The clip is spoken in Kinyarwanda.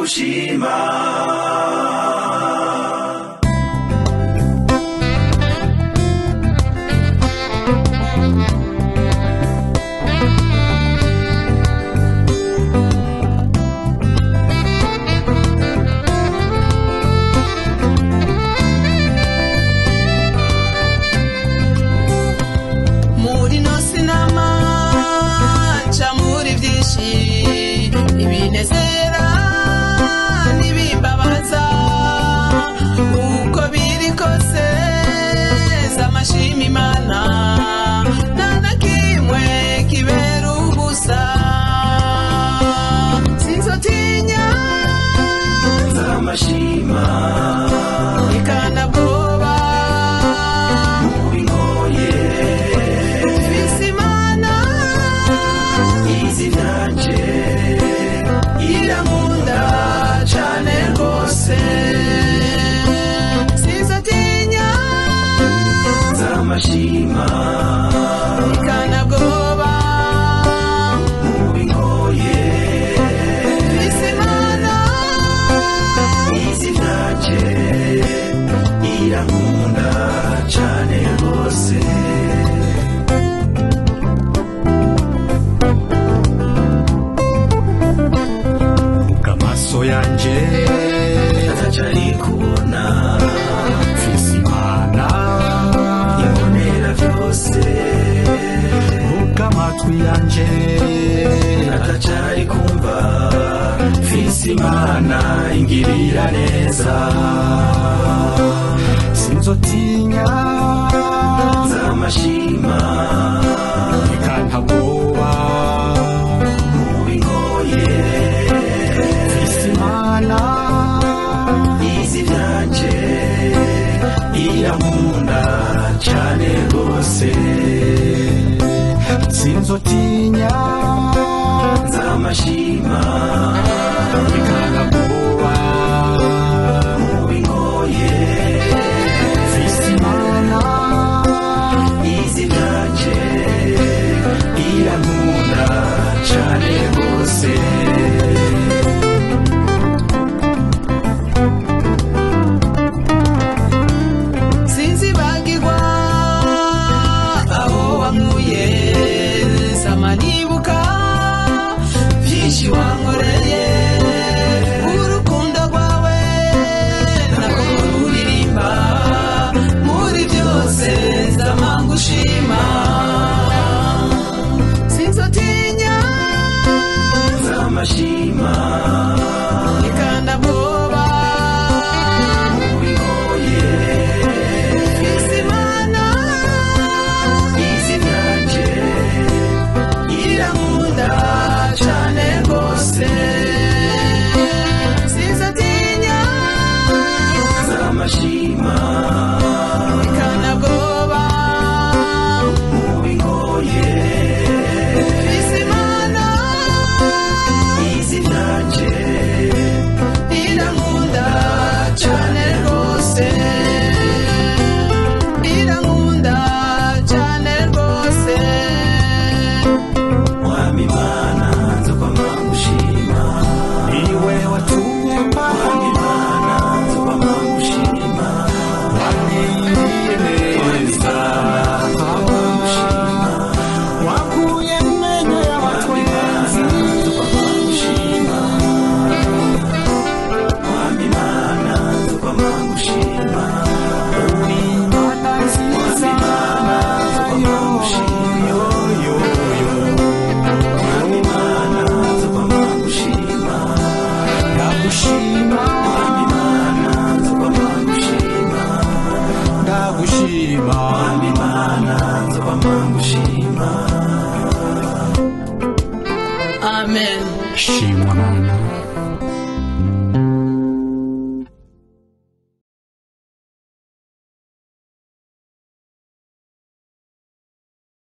gushima. Ibinezera n'ibimbabaza uko biri kose z'amashima Imana nta na kimwe kibera ubusa sinzotinya z'amashima ikanabwoba mu bingoye mfise Imana izi vyanje iramunda cane rwose sinzotinya z'amashima ikanabwoba mu bingoye mfise Imana izi vyanje iramunda cane rwose. Amaso yanje atacari kubona mfise Imana imbonera vyose, amatwi yanje atacari kumva mfise Imana ingirira neza, sinzotinya z'amashima ikantabwoba mu bingoye mfise Imana izi vyanje iramunda cane rwose, sinzotinya z'amashima ikantabwoba mu bingoye mfise Imana izi vyanje iramunda cane rwose. sinzibagirwa aho wankuye samanibuka vyinshi wankoreye urukundo rwawe nako ruririmba muri byose ndamangushima sinzotinya z'amashima ikanabwoba mu bingoye mfise Imana izi vyanje iramunda cane rwose sinzotinya z'amashima ikanabwoba mu bingoye mfise Imana izi vyanje iramunda cane rwose iramunda cane rwose mwami Imana nzokwama ngushima, niwe watumye mbaho mwami Imana nzokwama ngushima, wangiriye neza wakuye menyo y'abatwenzi nzokwama ngushima, mwami Imana nzokwama ngushima, uri Imana nziza nzokwama ngushima, yo mwami Imana nzokwama ngushima, ndagushima mwami Imana nzokwama ngushima, ndagushima mwami Imana nzokwama ngushima. amen. shimwa Mana.